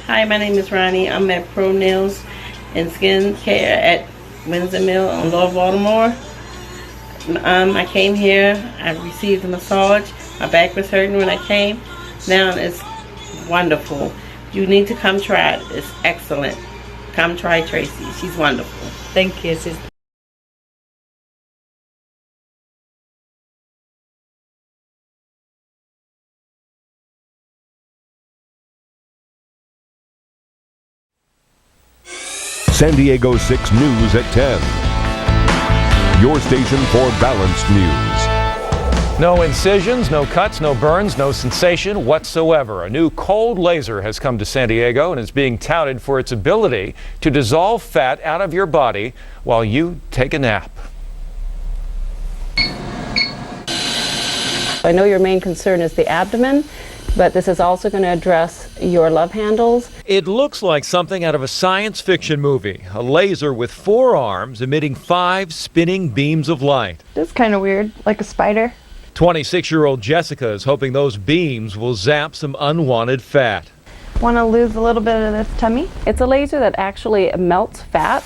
Hi, my name is Ronnie. I'm at Pro Nails and Skin Care at Windsor Mill on Lower Baltimore. I came here, I received a massage. My back was hurting when I came. Now it's wonderful. You need to come try it. It's excellent. Come try Tracy. She's wonderful. Thank you. San Diego 6 News at 10. Your station for balanced news. No incisions, no cuts, no burns, no sensation whatsoever. A new cold laser has come to San Diego and is being touted for its ability to dissolve fat out of your body while you take a nap. I know your main concern is the abdomen, but this is also going to address your love handles. It looks like something out of a science fiction movie. A laser with 4 arms emitting 5 spinning beams of light. That's kind of weird, like a spider. 26-year-old Jessica is hoping those beams will zap some unwanted fat. Want to lose a little bit of this tummy? It's a laser that actually melts fat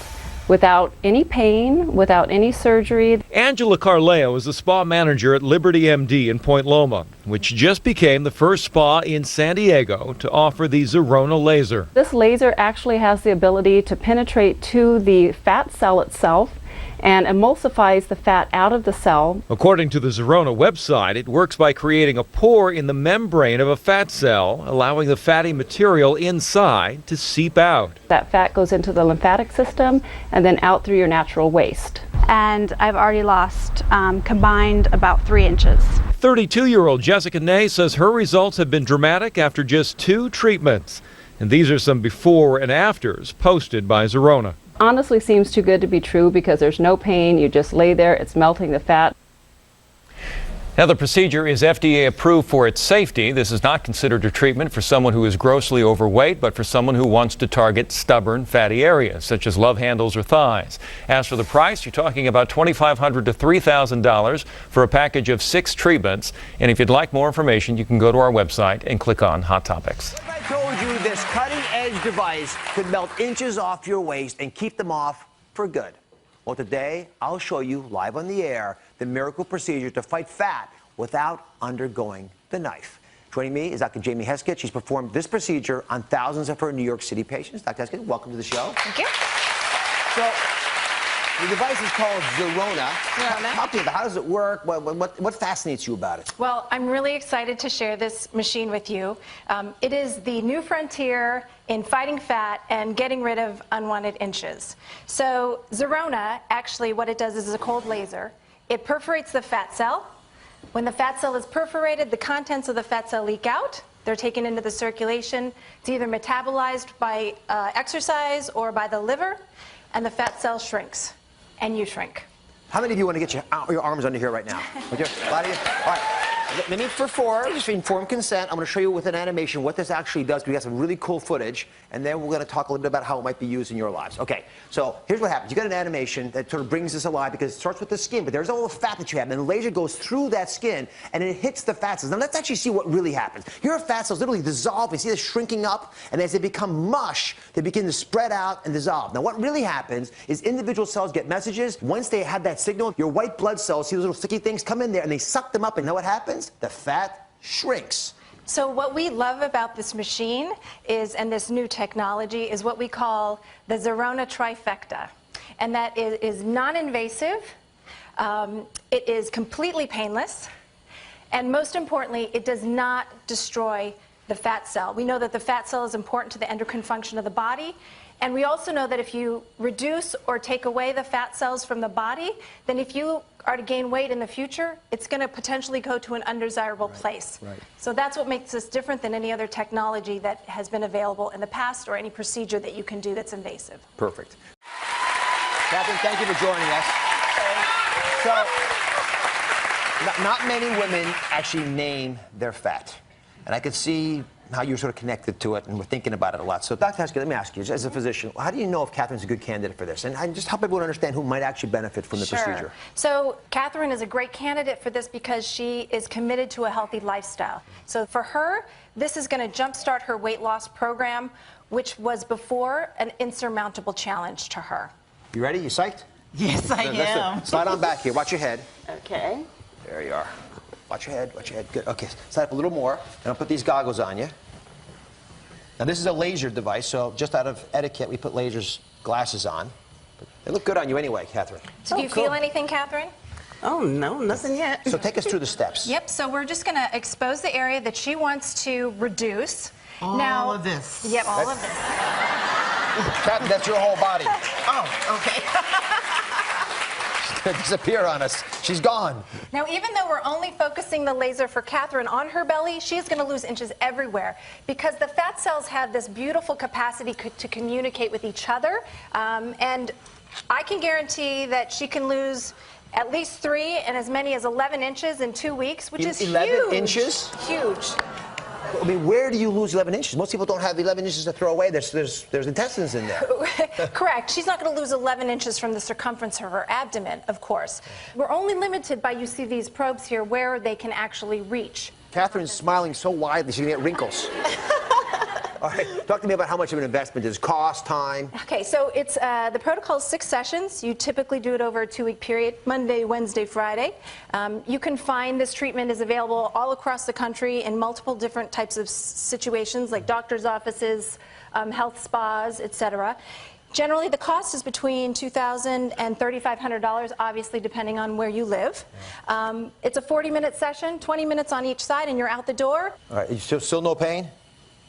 without any pain, without any surgery. Angela Carleo is the spa manager at Liberty MD in Point Loma, which just became the first spa in San Diego to offer the Zerona laser. This laser actually has the ability to penetrate to the fat cell itself and emulsifies the fat out of the cell. According to the Zerona website, it works by creating a pore in the membrane of a fat cell, allowing the fatty material inside to seep out. That fat goes into the lymphatic system and then out through your natural waste. And I've already lost combined about 3 inches. 32-year-old Jessica Ney says her results have been dramatic after just 2 treatments. And these are some before and afters posted by Zerona. Honestly seems too good to be true because there's no pain. You just lay there, it's melting the fat. Now, the procedure is FDA approved for its safety. This is not considered a treatment for someone who is grossly overweight, but for someone who wants to target stubborn, fatty areas, such as love handles or thighs. As for the price, you're talking about $2,500 to $3,000 for a package of 6 treatments. And if you'd like more information, you can go to our website and click on Hot Topics. I told you this cutting-edge device could melt inches off your waist and keep them off for good. Well, today, I'll show you live on the air the miracle procedure to fight fat without undergoing the knife. Joining me is Dr. Jamie Heskett. She's performed this procedure on thousands of her New York City patients. Dr. Heskett, welcome to the show. Thank you. So, the device is called Zerona. Talk to me about how does it work? What fascinates you about it? Well, I'm really excited to share this machine with you. It is the new frontier in fighting fat and getting rid of unwanted inches. So Zerona, actually what it does is a cold laser. It perforates the fat cell. When the fat cell is perforated, the contents of the fat cell leak out. They're taken into the circulation. It's either metabolized by exercise or by the liver, and the fat cell shrinks. And you shrink. How many of you want to get your arms under here right now? Okay. A lot of you? All right. Let me for 4, just for informed consent, I'm going to show you with an animation what this actually does. We got some really cool footage, and then we're going to talk a little bit about how it might be used in your lives. Okay, so here's what happens. You got an animation that sort of brings this alive because it starts with the skin, but there's all the fat that you have, and the laser goes through that skin, and it hits the fat cells. Now let's actually see what really happens. Your fat cells literally dissolve. You see this shrinking up, and as they become mush, they begin to spread out and dissolve. Now what really happens is individual cells get messages. Once they have that signal, your white blood cells see those little sticky things come in there, and they suck them up, and know what happens? The fat shrinks. So what we love about this machine is, and this new technology, is what we call the Zerona trifecta. And that is non-invasive, it is completely painless, and most importantly, it does not destroy the fat cell. We know that the fat cell is important to the endocrine function of the body, and we also know that if you reduce or take away the fat cells from the body, then if you are to gain weight in the future, it's going to potentially go to an undesirable place. Right. So that's what makes this different than any other technology that has been available in the past or any procedure that you can do that's invasive. Perfect. Catherine, thank you for joining us. So, not many women actually name their fat. And I could see how you're sort of connected to it, and we're thinking about it a lot. So, Dr. Heskey, let me ask you, as a physician, how do you know if Catherine's a good candidate for this? And just help everyone understand who might actually benefit from the procedure. So, Catherine is a great candidate for this because she is committed to a healthy lifestyle. So, for her, this is going to jumpstart her weight loss program, which was before an insurmountable challenge to her. You ready? You psyched? Yes, I am. Slide on back here. Watch your head. Okay. There you are. Watch your head. Watch your head. Good. Okay. Slide up a little more. And I'll put these goggles on you. Now, this is a laser device, so just out of etiquette, we put glasses on. But they look good on you anyway, Catherine. So do you feel anything, Catherine? Oh, no, nothing yet. So take us through the steps. Yep. So we're just going to expose the area that she wants to reduce. All of this. Yep, all of this. Catherine, that's your whole body. Oh, okay. She's going to disappear on us. She's gone. Now, even though we're only focusing the laser for Catherine on her belly, she's going to lose inches everywhere because the fat cells have this beautiful capacity to communicate with each other. And I can guarantee that she can lose at least 3 and as many as 11 inches in 2 weeks, which is 11 huge. inches? Huge. I mean, where do you lose 11 inches? Most people don't have 11 inches to throw away. There's intestines in there. Correct. She's not going to lose 11 inches from the circumference of her abdomen, of course. We're only limited by, you see these probes here, where they can actually reach. Catherine's smiling so widely, she's going to get wrinkles. All right, talk to me about how much of an investment is cost, time. Okay, so it's the protocol is 6 sessions. You typically do it over a 2-week period, Monday, Wednesday, Friday. You can find this treatment is available all across the country in multiple different types of situations, like doctor's offices, health spas, etc. Generally, the cost is between $2,000 and $3,500, obviously depending on where you live. It's a 40-minute session, 20 minutes on each side, and you're out the door. All right, you still no pain?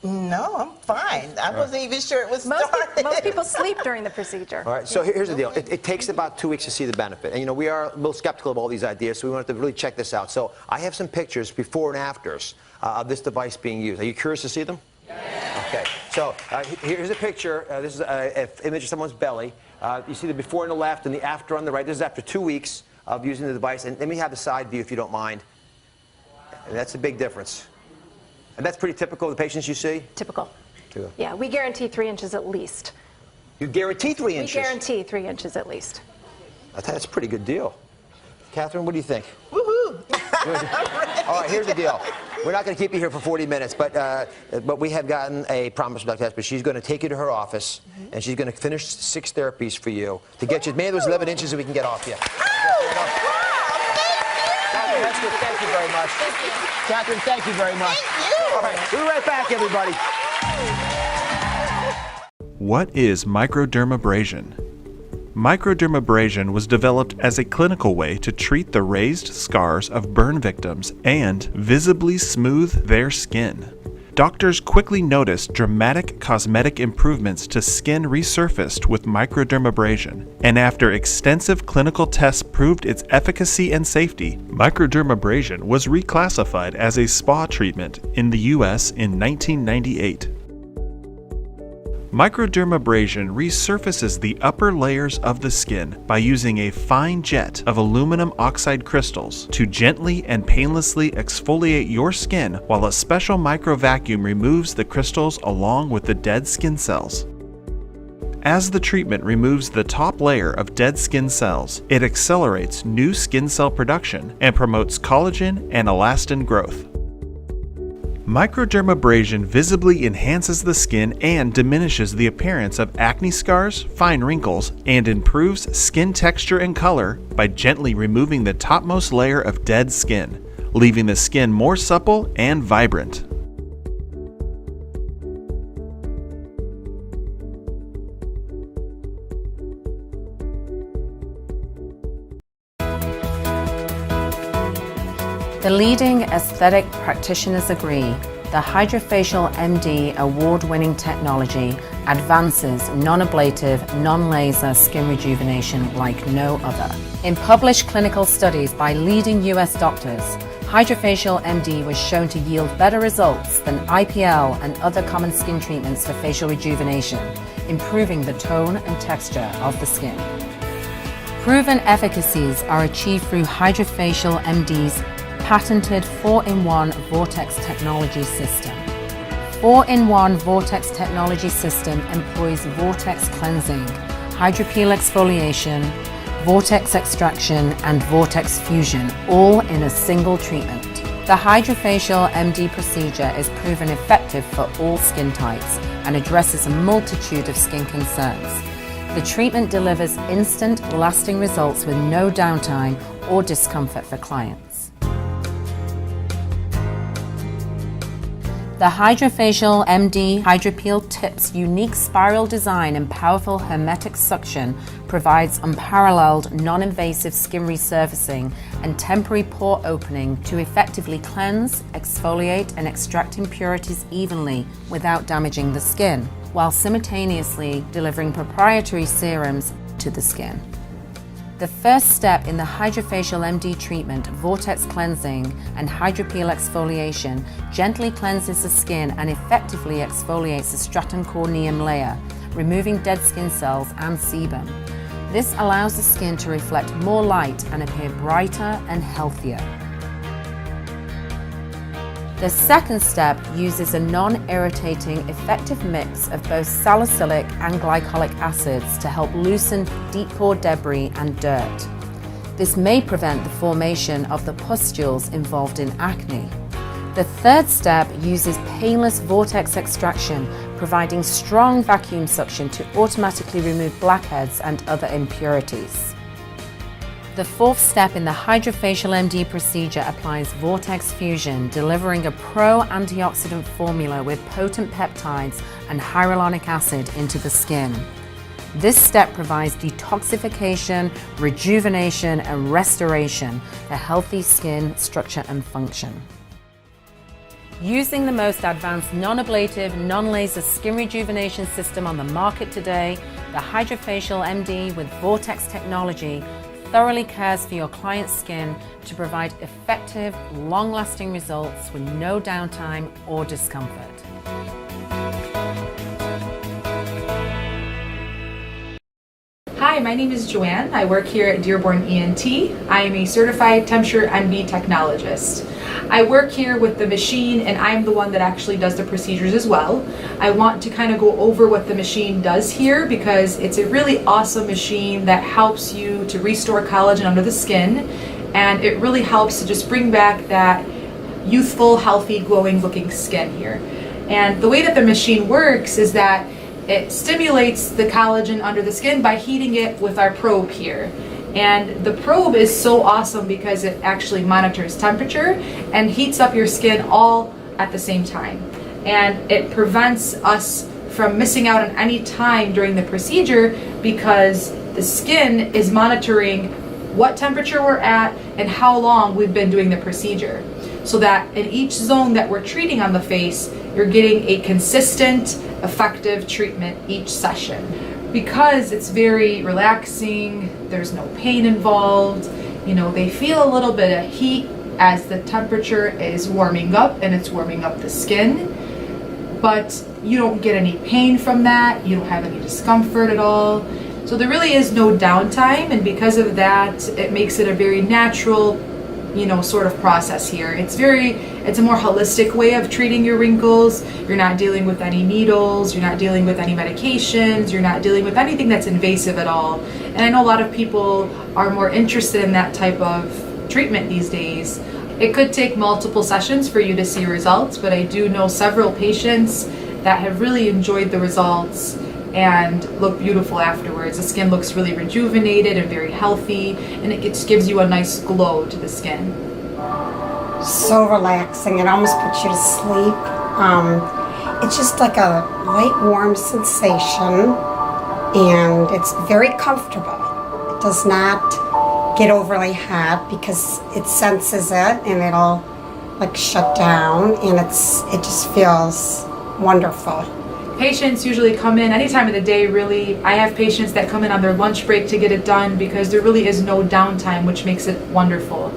No, I'm fine. I wasn't even sure it was started. Most people sleep during the procedure. All right, so here's the deal. It takes about 2 weeks to see the benefit. And, you know, we are a little skeptical of all these ideas, so we wanted to really check this out. So I have some pictures before and afters of this device being used. Are you curious to see them? Yeah. Okay, so here's a picture. This is an image of someone's belly. You see the before on the left and the after on the right. This is after 2 weeks of using the device. And let me have the side view if you don't mind. And that's a big difference. And that's pretty typical of the patients you see? Typical. Yeah, we guarantee 3 inches at least. You guarantee 3 inches? We guarantee 3 inches at least. That's a pretty good deal. Catherine, what do you think? Woohoo! All right, here's the deal. We're not going to keep you here for 40 minutes, but we have gotten a promise from Dr. Heskey. She's going to take you to her office, and she's going to finish 6 therapies for you to get you as many of those 11 inches that we can get off you. Thank you very much. Thank you. Catherine, thank you very much. Thank you. All right, we'll be right back, everybody. What is microdermabrasion? Microdermabrasion was developed as a clinical way to treat the raised scars of burn victims and visibly smooth their skin. Doctors quickly noticed dramatic cosmetic improvements to skin resurfaced with microdermabrasion, and after extensive clinical tests proved its efficacy and safety, microdermabrasion was reclassified as a spa treatment in the US in 1998. Microdermabrasion resurfaces the upper layers of the skin by using a fine jet of aluminum oxide crystals to gently and painlessly exfoliate your skin, while a special microvacuum removes the crystals along with the dead skin cells. As the treatment removes the top layer of dead skin cells, it accelerates new skin cell production and promotes collagen and elastin growth. Microdermabrasion visibly enhances the skin and diminishes the appearance of acne scars, fine wrinkles, and improves skin texture and color by gently removing the topmost layer of dead skin, leaving the skin more supple and vibrant. The leading aesthetic practitioners agree the Hydrofacial MD award-winning technology advances non-ablative, non-laser skin rejuvenation like no other. In published clinical studies by leading US doctors, Hydrofacial MD was shown to yield better results than IPL and other common skin treatments for facial rejuvenation, improving the tone and texture of the skin. Proven efficacies are achieved through Hydrofacial MD's patented 4-in-1 Vortex technology system. 4-in-1 Vortex technology system employs vortex cleansing, hydropeel exfoliation, vortex extraction, and vortex fusion, all in a single treatment. The Hydrofacial MD procedure is proven effective for all skin types and addresses a multitude of skin concerns. The treatment delivers instant, lasting results with no downtime or discomfort for clients. The Hydrofacial MD Hydropeel Tip's unique spiral design and powerful hermetic suction provides unparalleled non-invasive skin resurfacing and temporary pore opening to effectively cleanse, exfoliate, and extract impurities evenly without damaging the skin, while simultaneously delivering proprietary serums to the skin. The first step in the Hydrofacial MD treatment, vortex cleansing and hydropeel exfoliation, gently cleanses the skin and effectively exfoliates the stratum corneum layer, removing dead skin cells and sebum. This allows the skin to reflect more light and appear brighter and healthier. The second step uses a non-irritating, effective mix of both salicylic and glycolic acids to help loosen deep pore debris and dirt. This may prevent the formation of the pustules involved in acne. The third step uses painless vortex extraction, providing strong vacuum suction to automatically remove blackheads and other impurities. The fourth step in the Hydrofacial MD procedure applies vortex fusion, delivering a pro-antioxidant formula with potent peptides and hyaluronic acid into the skin. This step provides detoxification, rejuvenation, and restoration for healthy skin structure and function. Using the most advanced non-ablative, non-laser skin rejuvenation system on the market today, the Hydrofacial MD with Vortex technology thoroughly cares for your client's skin to provide effective, long-lasting results with no downtime or discomfort. Hi, my name is Joanne. I work here at Dearborn ENT. I am a certified temperature MD technologist. I work here with the machine and I'm the one that actually does the procedures as well. I want to kind of go over what the machine does here because it's a really awesome machine that helps you to restore collagen under the skin, and it really helps to just bring back that youthful, healthy, glowing looking skin here. And the way that the machine works is that it stimulates the collagen under the skin by heating it with our probe here. And the probe is so awesome because it actually monitors temperature and heats up your skin all at the same time. And it prevents us from missing out on any time during the procedure because the skin is monitoring what temperature we're at and how long we've been doing the procedure. So that in each zone that we're treating on the face, you're getting a consistent, effective treatment each session. Because it's very relaxing, there's no pain involved, you know, they feel a little bit of heat as the temperature is warming up and it's warming up the skin, but you don't get any pain from that, you don't have any discomfort at all. So there really is no downtime, and because of that, it makes it a very natural, you know, sort of process here. It's a more holistic way of treating your wrinkles. You're not dealing with any needles, you're not dealing with any medications, you're not dealing with anything that's invasive at all. And I know a lot of people are more interested in that type of treatment these days. It could take multiple sessions for you to see results, but I do know several patients that have really enjoyed the results and look beautiful afterwards. The skin looks really rejuvenated and very healthy, and it just gives you a nice glow to the skin. So relaxing, it almost puts you to sleep. It's just like a light, warm sensation, and it's very comfortable. It does not get overly hot because it senses it and it'll like shut down, and it just feels wonderful. Patients usually come in any time of the day, really. I have patients that come in on their lunch break to get it done because there really is no downtime, which makes it wonderful.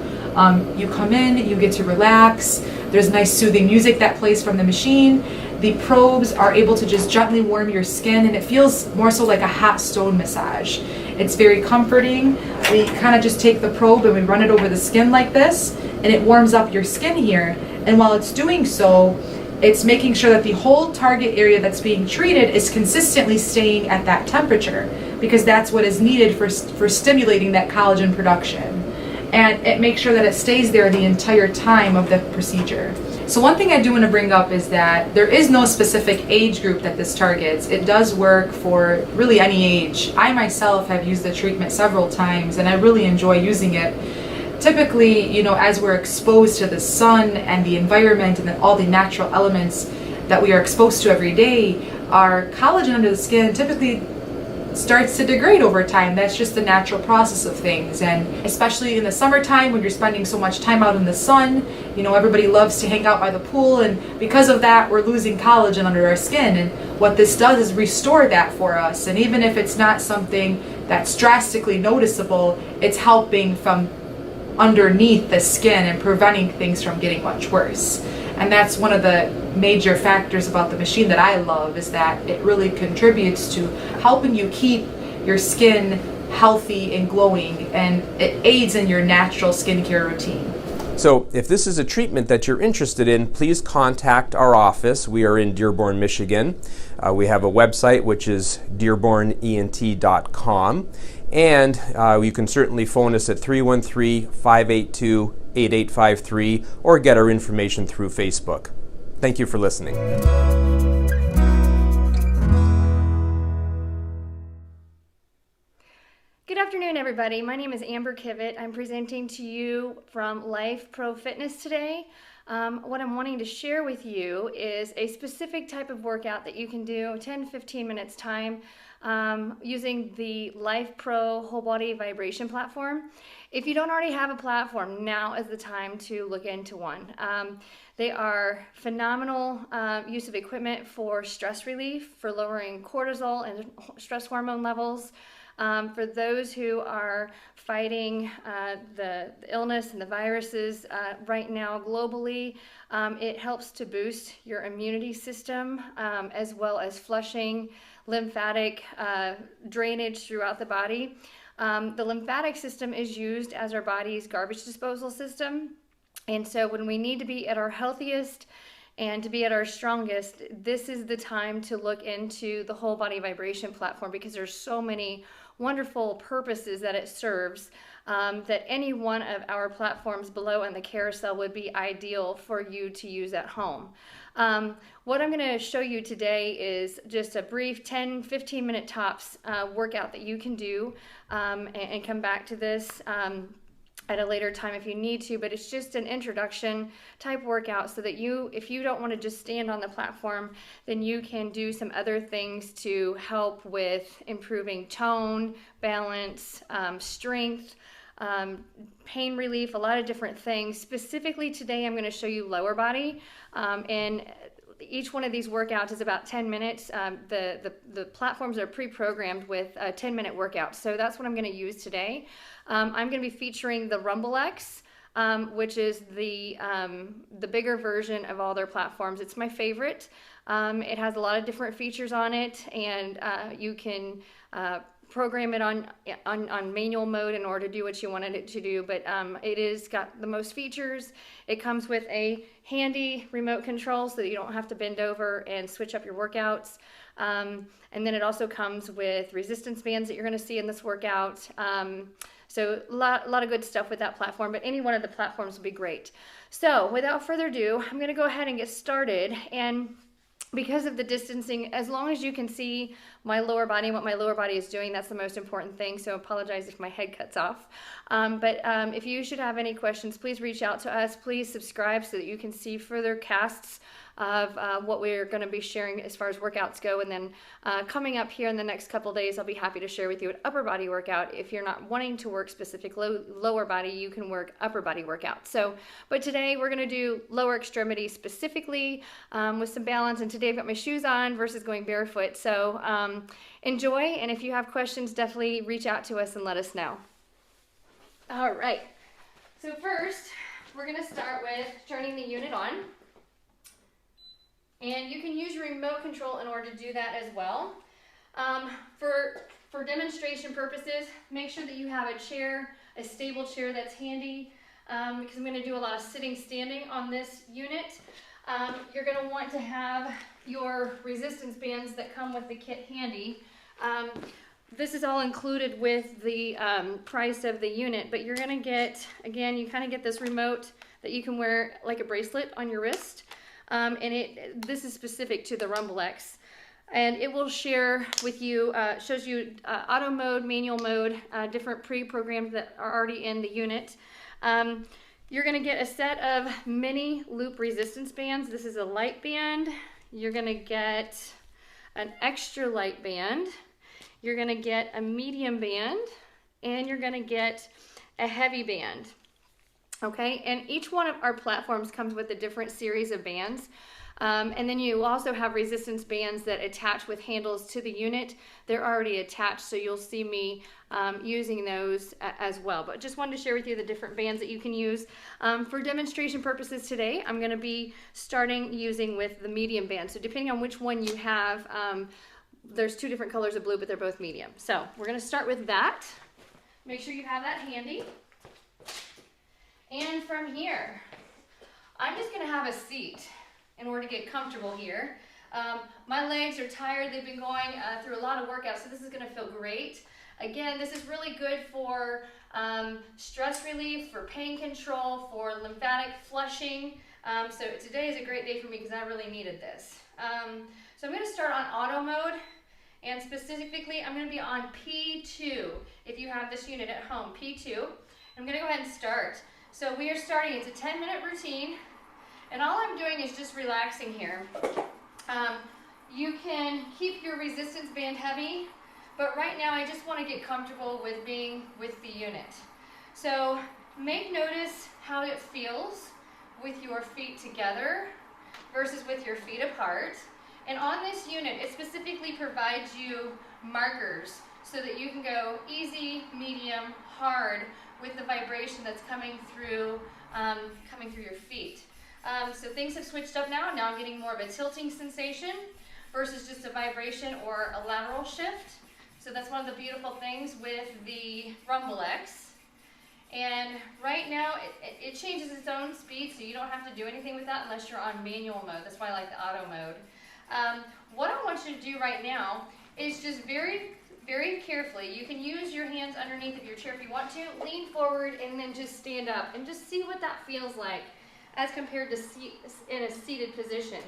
You come in, you get to relax. There's nice soothing music that plays from the machine. The probes are able to just gently warm your skin, and it feels more so like a hot stone massage. It's very comforting. We kind of just take the probe and we run it over the skin like this, and it warms up your skin here. And while it's doing so, it's making sure that the whole target area that's being treated is consistently staying at that temperature, because that's what is needed for stimulating that collagen production. And it makes sure that it stays there the entire time of the procedure. So one thing I do want to bring up is that there is no specific age group that this targets. It does work for really any age. I myself have used the treatment several times and I really enjoy using it. Typically, you know, as we're exposed to the sun and the environment and all the natural elements that we are exposed to every day, our collagen under the skin typically starts to degrade over time. That's just the natural process of things. And especially in the summertime when you're spending so much time out in the sun, you know, everybody loves to hang out by the pool, and because of that we're losing collagen under our skin. And what this does is restore that for us. And even if it's not something that's drastically noticeable, it's helping from underneath the skin and preventing things from getting much worse. And that's one of the major factors about the machine that I love, is that it really contributes to helping you keep your skin healthy and glowing, and it aids in your natural skincare routine. So if this is a treatment that you're interested in, please contact our office. We are in Dearborn, Michigan. We have a website, which is dearbornent.com. And you can certainly phone us at 313-582-8853 or get our information through Facebook. Thank you for listening. Good afternoon, everybody. My name is Amber Kivett. I'm presenting to you from Life Pro Fitness today. What I'm wanting to share with you is a specific type of workout that you can do 10-15 minutes time using the Life Pro whole body vibration platform. If you don't already have a platform, now is the time to look into one. They are phenomenal use of equipment for stress relief, for lowering cortisol and stress hormone levels. For those who are fighting the illness and the viruses right now globally, it helps to boost your immunity system as well as flushing lymphatic drainage throughout the body. The lymphatic system is used as our body's garbage disposal system. And so when we need to be at our healthiest and to be at our strongest, this is the time to look into the whole body vibration platform, because there's so many wonderful purposes that it serves, that any one of our platforms below in the carousel would be ideal for you to use at home. What I'm going to show you today is just a brief 10-15 minute tops workout that you can do, and come back to this at a later time if you need to, but it's just an introduction type workout so that if you don't want to just stand on the platform, then you can do some other things to help with improving tone, balance, strength, pain relief, a lot of different things. Specifically today I'm going to show you lower body, and each one of these workouts is about 10 minutes. The platforms are pre-programmed with 10-minute workouts, so that's what I'm going to use today. I'm going to be featuring the Rumble X, which is the bigger version of all their platforms. It's my favorite. It has a lot of different features on it, and you can program it on manual mode in order to do what you wanted it to do, but it is got the most features. It comes with a handy remote control so that you don't have to bend over and switch up your workouts. And then it also comes with resistance bands that you're going to see in this workout. So a lot of good stuff with that platform, but any one of the platforms would be great. So without further ado, I'm going to go ahead and get started. And because of the distancing, as long as you can see my lower body and what my lower body is doing, that's the most important thing. So apologize if my head cuts off. But if you should have any questions, please reach out to us. Please subscribe so that you can see further casts of what we're going to be sharing as far as workouts go. And then coming up here in the next couple days, I'll be happy to share with you an upper body workout. If you're not wanting to work specific lower body, you can work upper body workout. But today we're going to do lower extremity specifically with some balance. And today I've got my shoes on versus going barefoot. So enjoy. And if you have questions, definitely reach out to us and let us know. All right. So first, we're going to start with turning the unit on. And you can use your remote control in order to do that as well. For demonstration purposes, make sure that you have a chair, a stable chair that's handy, because I'm going to do a lot of sitting, standing on this unit. You're going to want to have your resistance bands that come with the kit handy. This is all included with the price of the unit, but you're going to get, again, you kind of get this remote that you can wear like a bracelet on your wrist. And this is specific to the Rumble X. And it will share with you, shows you auto mode, manual mode, different pre-programs that are already in the unit. You're going to get a set of mini loop resistance bands. This is a light band. You're going to get an extra light band. You're going to get a medium band. And you're going to get a heavy band. Okay, and each one of our platforms comes with a different series of bands. And then you also have resistance bands that attach with handles to the unit. They're already attached, so you'll see me using those as well. But just wanted to share with you the different bands that you can use. For demonstration purposes today, I'm going to be starting using with the medium band. So depending on which one you have, there's two different colors of blue, but they're both medium. So we're going to start with that. Make sure you have that handy. And from here, I'm just going to have a seat in order to get comfortable here. My legs are tired. They've been going through a lot of workouts, so this is going to feel great. Again, this is really good for stress relief, for pain control, for lymphatic flushing. So today is a great day for me because I really needed this. So I'm going to start on auto mode, and specifically I'm going to be on P2 if you have this unit at home, P2. I'm going to go ahead and start. So we are starting, it's a 10-minute routine, and all I'm doing is just relaxing here. You can keep your resistance band heavy, but right now I just want to get comfortable with being with the unit. So make notice how it feels with your feet together versus with your feet apart. And on this unit, it specifically provides you markers so that you can go easy, medium, hard with the vibration that's coming through your feet. So things have switched up now. Now I'm getting more of a tilting sensation versus just a vibration or a lateral shift. So that's one of the beautiful things with the Rumble X. And right now it changes its own speed, so you don't have to do anything with that unless you're on manual mode. That's why I like the auto mode. What I want you to do right now is just very carefully, you can use your hands underneath of your chair if you want to, lean forward and then just stand up and just see what that feels like as compared to in a seated position.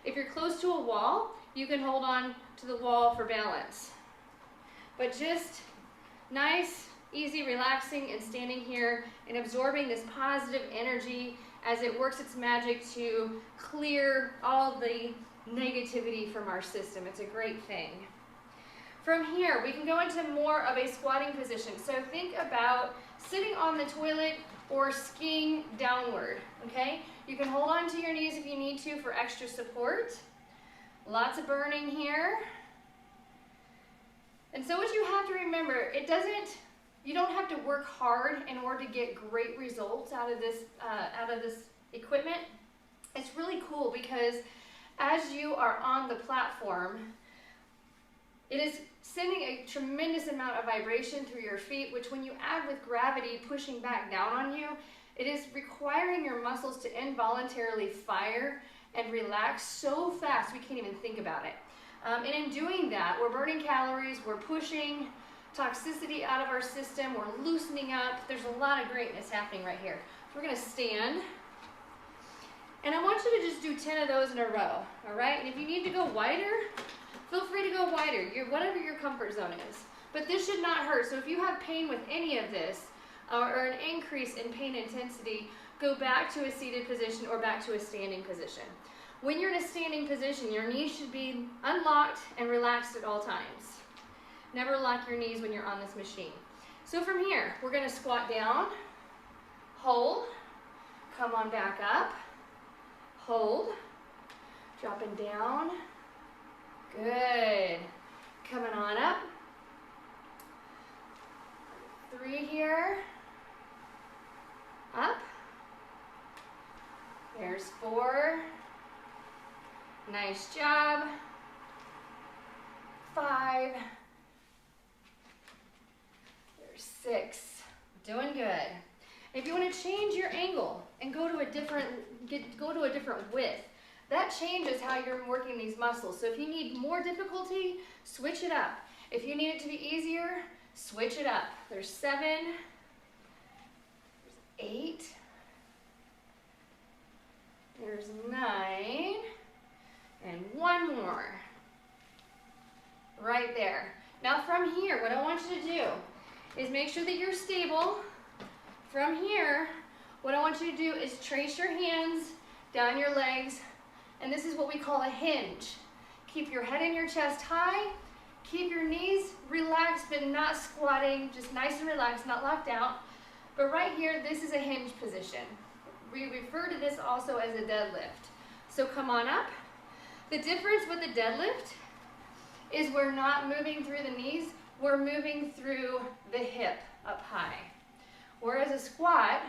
If you're close to a wall, you can hold on to the wall for balance. But just nice, easy, relaxing and standing here and absorbing this positive energy as it works its magic to clear all the negativity from our system. It's a great thing. From here, we can go into more of a squatting position. So think about sitting on the toilet or skiing downward, okay? You can hold on to your knees if you need to for extra support. Lots of burning here. And so what you have to remember, you don't have to work hard in order to get great results out of this equipment. It's really cool because as you are on the platform, it is sending a tremendous amount of vibration through your feet, which when you add with gravity pushing back down on you, it is requiring your muscles to involuntarily fire and relax so fast we can't even think about it. And in doing that, we're burning calories, we're pushing toxicity out of our system, we're loosening up. There's a lot of greatness happening right here. So we're going to stand. And I want you to just do 10 of those in a row, all right? And if you need to go wider, feel free to go wider, whatever your comfort zone is. But this should not hurt. So if you have pain with any of this, or an increase in pain intensity, go back to a seated position or back to a standing position. When you're in a standing position, your knees should be unlocked and relaxed at all times. Never lock your knees when you're on this machine. So from here, we're going to squat down, hold, come on back up, hold, dropping down, good, coming on up, 3 here, up, there's 4, nice job, 5, there's 6, doing good. If you want to change your angle and go to a different width, that changes how you're working these muscles. So if you need more difficulty, switch it up. If you need it to be easier, switch it up. There's 7, there's 8, there's 9, and 1 more. Right there. Now from here, what I want you to do is make sure that you're stable. From here, what I want you to do is trace your hands down your legs, and this is what we call a hinge. Keep your head and your chest high. Keep your knees relaxed, but not squatting, just nice and relaxed, not locked out. But right here, this is a hinge position. We refer to this also as a deadlift. So come on up. The difference with the deadlift is we're not moving through the knees, we're moving through the hip up high. Whereas a squat,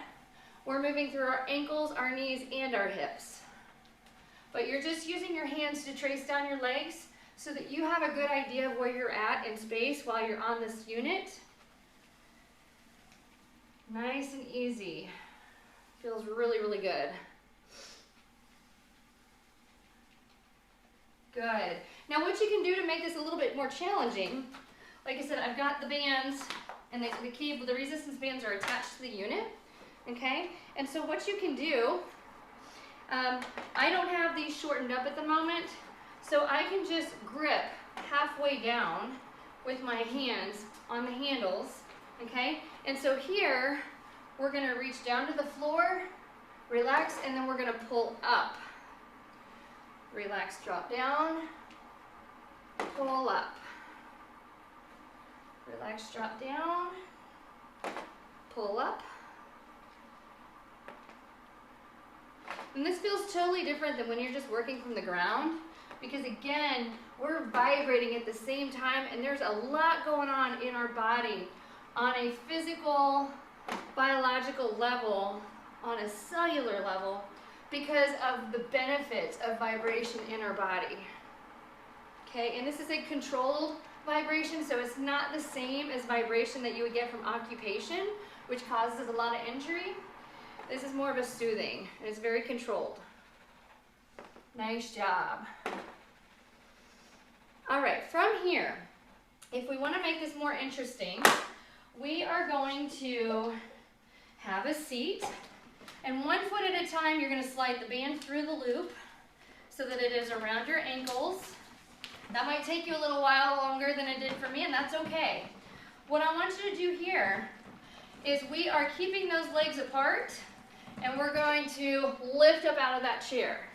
we're moving through our ankles, our knees, and our hips. But you're just using your hands to trace down your legs so that you have a good idea of where you're at in space while you're on this unit. Nice and easy. Feels really, really good. Good. Now what you can do to make this a little bit more challenging, like I said, I've got the bands and the cable, the resistance bands are attached to the unit, okay? And so what you can do, I don't have these shortened up at the moment, so I can just grip halfway down with my hands on the handles, okay? And so here, we're gonna reach down to the floor, relax, and then we're gonna pull up. Relax, drop down, pull up. Relax, drop down, pull up. And this feels totally different than when you're just working from the ground, because again, we're vibrating at the same time, and there's a lot going on in our body on a physical, biological level, on a cellular level, because of the benefits of vibration in our body. Okay, and this is a controlled vibration, so it's not the same as vibration that you would get from occupation, which causes a lot of injury. This is more of a soothing, and it's very controlled. Nice job. All right, from here, if we want to make this more interesting, we are going to have a seat, and 1 foot at a time, you're going to slide the band through the loop so that it is around your ankles. That might take you a little while longer than it did for me, and that's okay. What I want you to do here is we are keeping those legs apart, and we're going to lift up out of that chair.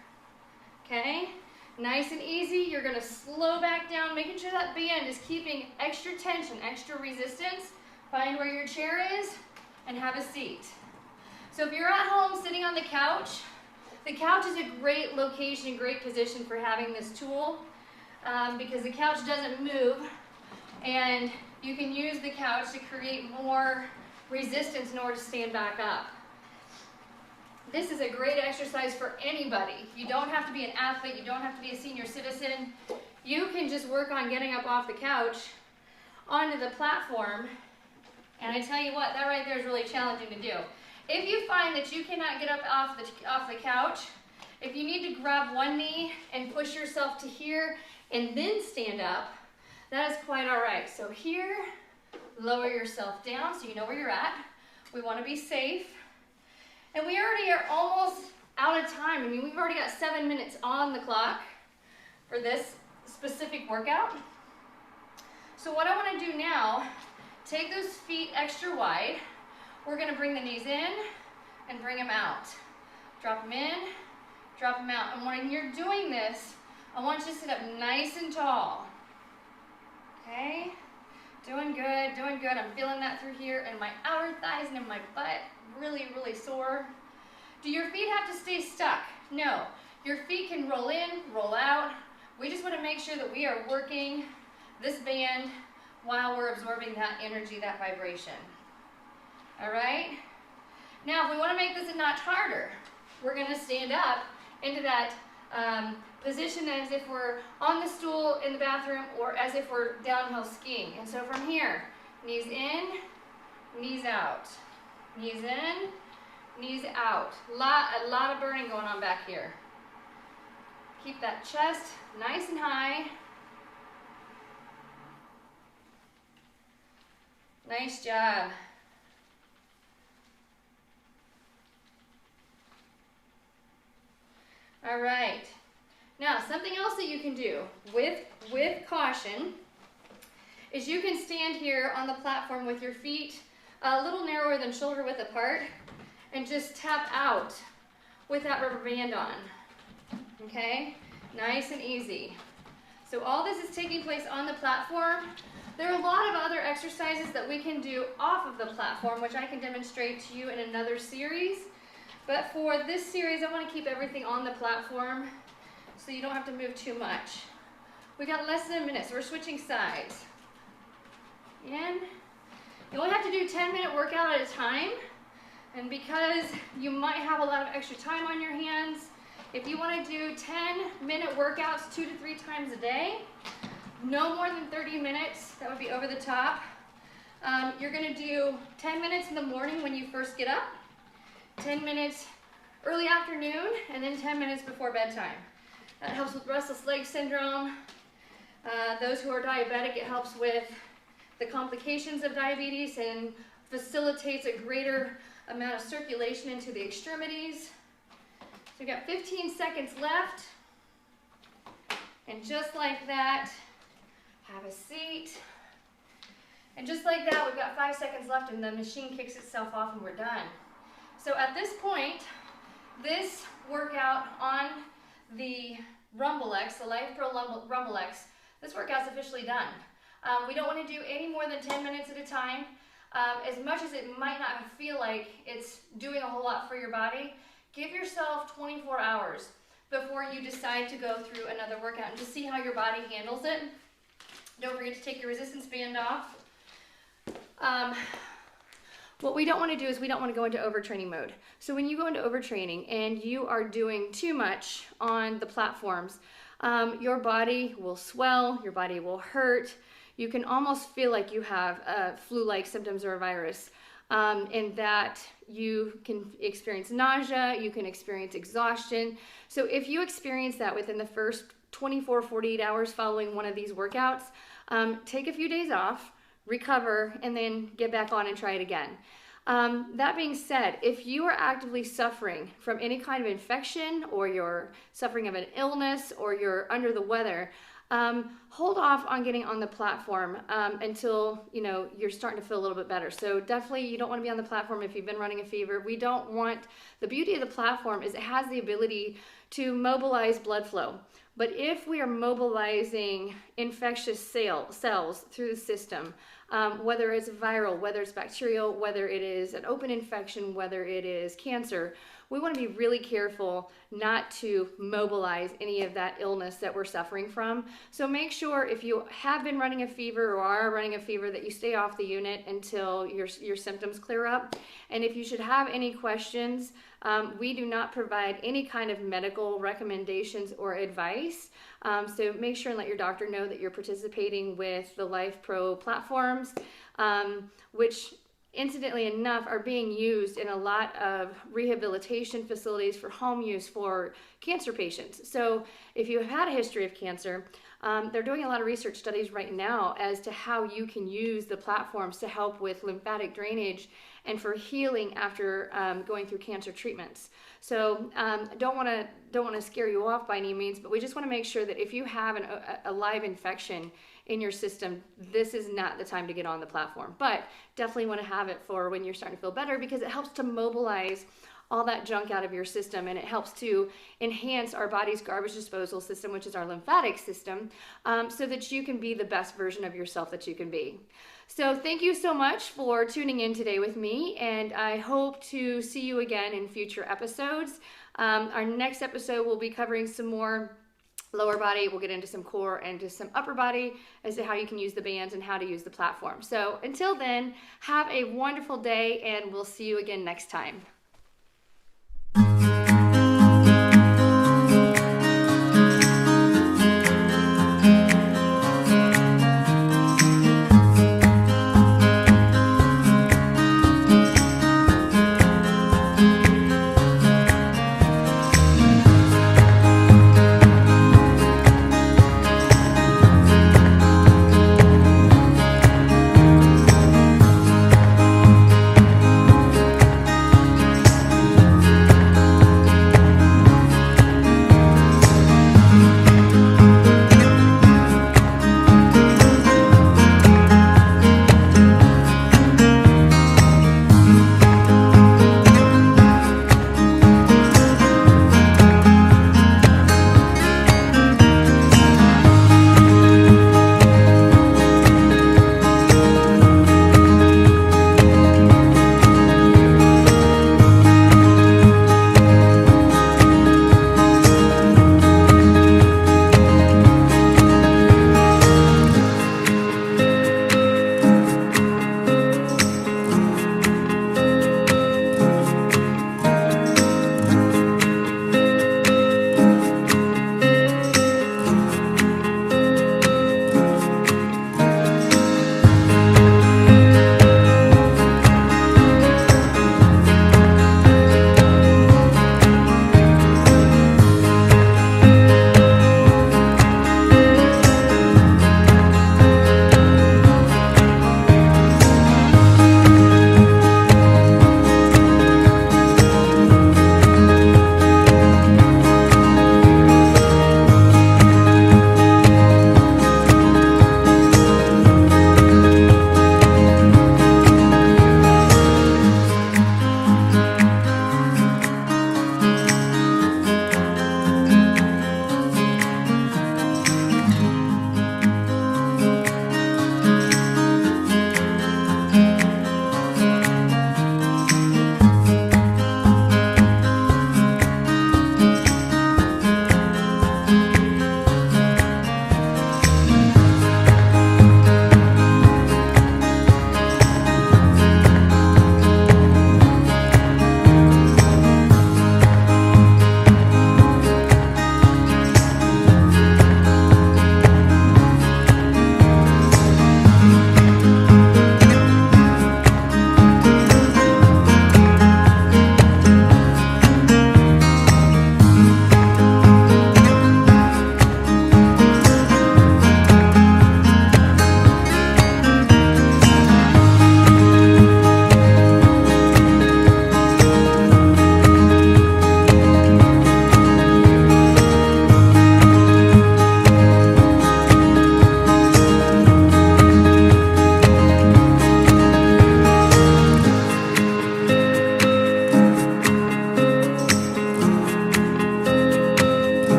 Okay? Nice and easy. You're going to slow back down, making sure that band is keeping extra tension, extra resistance. Find where your chair is and have a seat. So if you're at home sitting on the couch is a great location, great position for having this tool because the couch doesn't move, and you can use the couch to create more resistance in order to stand back up. This is a great exercise for anybody. You don't have to be an athlete, you don't have to be a senior citizen. You can just work on getting up off the couch onto the platform, and I tell you what, that right there is really challenging to do. If you find that you cannot get up off the couch, if you need to grab one knee and push yourself to here and then stand up, that is quite all right. So here, lower yourself down so you know where you're at. We want to be safe. And we already are almost out of time. I mean, we've already got 7 minutes on the clock for this specific workout. So what I want to do now, take those feet extra wide. We're going to bring the knees in and bring them out. Drop them in, drop them out. And when you're doing this, I want you to sit up nice and tall. Okay? Doing good, doing good. I'm feeling that through here, and my outer thighs and in my butt, really, really sore. Do your feet have to stay stuck? No. Your feet can roll in, roll out. We just want to make sure that we are working this band while we're absorbing that energy, that vibration. All right? Now, if we want to make this a notch harder, we're going to stand up into that position as if we're on the stool in the bathroom or as if we're downhill skiing. And so from here, knees in, knees out. Knees in, knees out. A lot of burning going on back here. Keep that chest nice and high. Nice job. All right. Now, something else that you can do with caution is you can stand here on the platform with your feet a little narrower than shoulder width apart and just tap out with that rubber band on. Okay? Nice and easy. So all this is taking place on the platform. There are a lot of other exercises that we can do off of the platform, which I can demonstrate to you in another series. But for this series, I want to keep everything on the platform so you don't have to move too much. We got less than a minute, so we're switching sides. In. You only have to do 10-minute workout at a time. And because you might have a lot of extra time on your hands, if you want to do 10-minute workouts 2 to 3 times a day, no more than 30 minutes, that would be over the top. You're going to do 10 minutes in the morning when you first get up, 10 minutes early afternoon, and then 10 minutes before bedtime. That helps with restless leg syndrome. Those who are diabetic, it helps with the complications of diabetes and facilitates a greater amount of circulation into the extremities. So we've got 15 seconds left. And just like that, have a seat. And just like that, we've got 5 seconds left and the machine kicks itself off and we're done. So at this point, this workout on the RumbleX, the Life Pro RumbleX, this workout's officially done. We don't want to do any more than 10 minutes at a time. As much as it might not feel like it's doing a whole lot for your body, give yourself 24 hours before you decide to go through another workout and just see how your body handles it. Don't forget to take your resistance band off. What we don't want to do is we don't want to go into overtraining mode. So when you go into overtraining and you are doing too much on the platforms, your body will swell, your body will hurt. You can almost feel like you have flu-like symptoms or a virus, in that you can experience nausea, you can experience exhaustion. So if you experience that within the first 24, 48 hours following one of these workouts, take a few days off, recover, and then get back on and try it again. That being said, if you are actively suffering from any kind of infection, or you're suffering of an illness, or you're under the weather, hold off on getting on the platform until you're starting to feel a little bit better. So definitely you don't want to be on the platform if you've been running a fever. We don't want, the beauty of the platform is it has the ability to mobilize blood flow. But if we are mobilizing infectious cells through the system, whether it's viral, whether it's bacterial, whether it is an open infection, whether it is cancer, we want to be really careful not to mobilize any of that illness that we're suffering from. So make sure if you have been running a fever or are running a fever that you stay off the unit until your symptoms clear up. And if you should have any questions, we do not provide any kind of medical recommendations or advice. So make sure and let your doctor know that you're participating with the Life Pro platforms, which incidentally enough are being used in a lot of rehabilitation facilities for home use for cancer patients. So if you have had a history of cancer, they're doing a lot of research studies right now as to how you can use the platforms to help with lymphatic drainage and for healing after going through cancer treatments. So don't want to scare you off by any means, but we just want to make sure that if you have a live infection in your system, this is not the time to get on the platform. But definitely want to have it for when you're starting to feel better, because it helps to mobilize all that junk out of your system, and it helps to enhance our body's garbage disposal system, which is our lymphatic system, so that you can be the best version of yourself that you can be. So thank you so much for tuning in today with me, and I hope to see you again in future episodes. Our next episode will be covering some more lower body. We'll get into some core and just some upper body as to how you can use the bands and how to use the platform. So until then, have a wonderful day, and we'll see you again next time.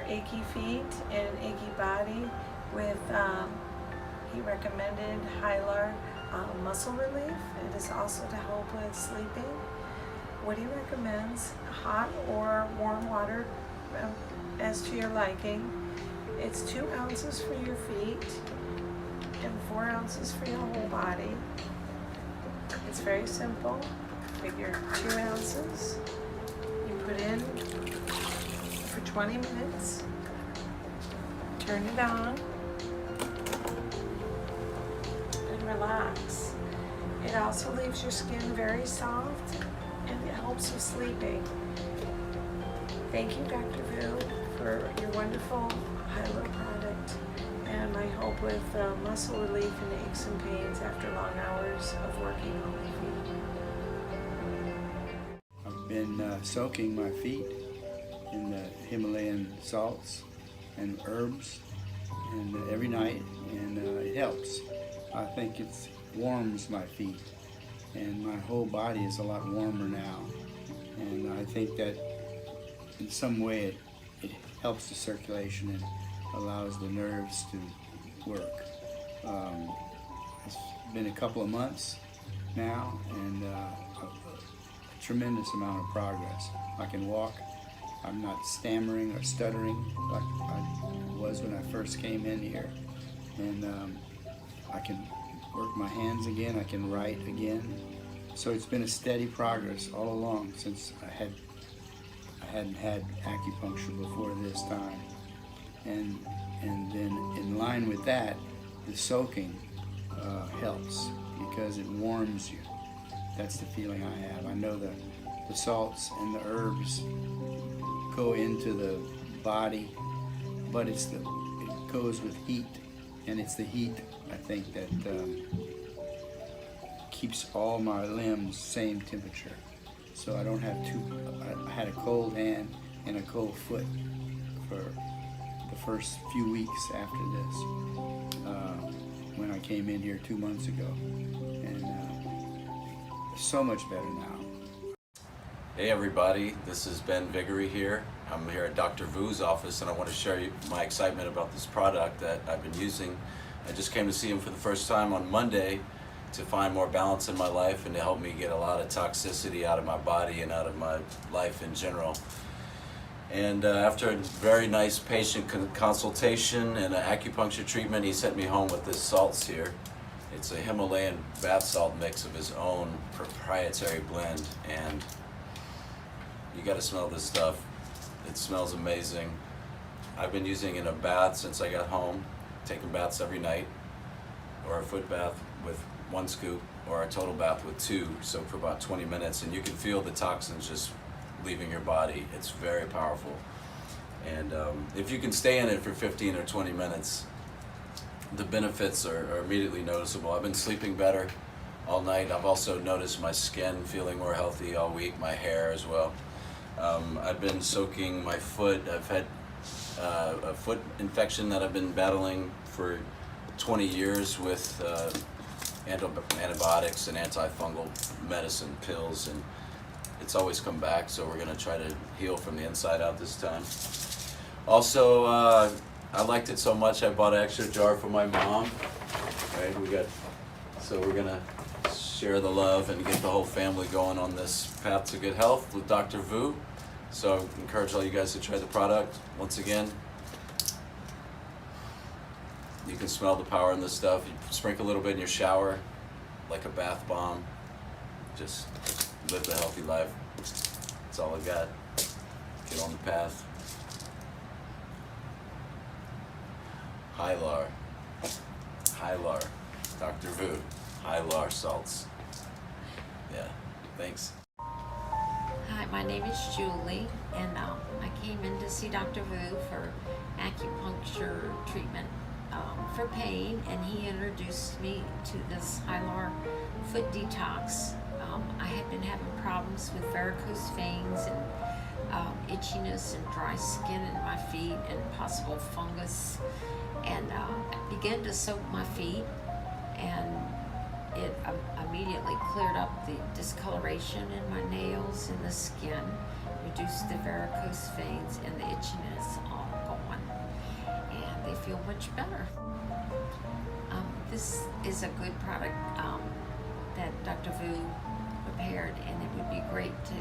achy feet and achy body with, he recommended Hylar muscle relief. It is also to help with sleeping. What he recommends, hot or warm water as to your liking. It's 2 ounces for your feet and 4 ounces for your whole body. It's very simple. Figure 2 ounces. You put in for 20 minutes. Turn it on and relax. It also leaves your skin very soft and it helps with sleeping. Thank you, Dr. Vu, for your wonderful Hylar product and my help with muscle relief and aches and pains after long hours of working on my feet. I've been soaking my feet in the Himalayan salts and herbs and every night, and it helps. I think it warms my feet, and my whole body is a lot warmer now, and I think that in some way it helps the circulation and allows the nerves to work. It's been a couple of months now, and a tremendous amount of progress. I can walk. I'm not stammering or stuttering like I was when I first came in here, and I can work my hands again. I can write again. So it's been a steady progress all along since I hadn't had acupuncture before this time, and then in line with that, the soaking helps because it warms you. That's the feeling I have. I know the salts and the herbs go into the body, but it goes with heat, and it's the heat, I think, that keeps all my limbs same temperature. So I don't have I had a cold hand and a cold foot for the first few weeks after this, when I came in here 2 months ago, and so much better now. Hey everybody, this is Ben Viggory here. I'm here at Dr. Vu's office, and I want to share my excitement about this product that I've been using. I just came to see him for the first time on Monday to find more balance in my life and to help me get a lot of toxicity out of my body and out of my life in general. And after a very nice patient consultation and an acupuncture treatment, he sent me home with this salts here. It's a Himalayan bath salt mix of his own proprietary blend, and you gotta smell this stuff. It smells amazing. I've been using it in a bath since I got home, taking baths every night, or a foot bath with 1 scoop, or a total bath with 2, soak for about 20 minutes, and you can feel the toxins just leaving your body. It's very powerful. And if you can stay in it for 15 or 20 minutes, the benefits are immediately noticeable. I've been sleeping better all night. I've also noticed my skin feeling more healthy all week, my hair as well. I've been soaking my foot. I've had a foot infection that I've been battling for 20 years with antibiotics and antifungal medicine, pills, and it's always come back, so we're going to try to heal from the inside out this time. Also, I liked it so much I bought an extra jar for my mom. Right, so we're going to share the love and get the whole family going on this path to good health with Dr. Vu. So I encourage all you guys to try the product. Once again, you can smell the power in this stuff. You sprinkle a little bit in your shower, like a bath bomb. Just live the healthy life. That's all I got. Get on the path. Hylar. Hylar. Dr. Vu. Hylar salts. Yeah, thanks. Hi, my name is Julie, and I came in to see Dr. Vu for acupuncture treatment for pain, and he introduced me to this Hylar foot detox. I had been having problems with varicose veins and itchiness and dry skin in my feet and possible fungus, and I began to soak my feet, and it immediately cleared up the discoloration in my nails and the skin, reduced the varicose veins and the itchiness, all gone. feel much better. This is a good product that Dr. Vu prepared, and it would be great to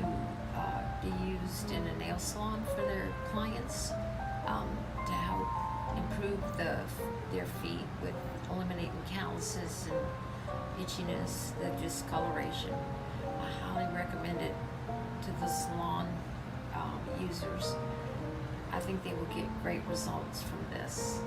be used in a nail salon for their clients to help improve their feet with eliminating calluses and itchiness, the discoloration. I highly recommend it to the salon users. I think they will get great results from this.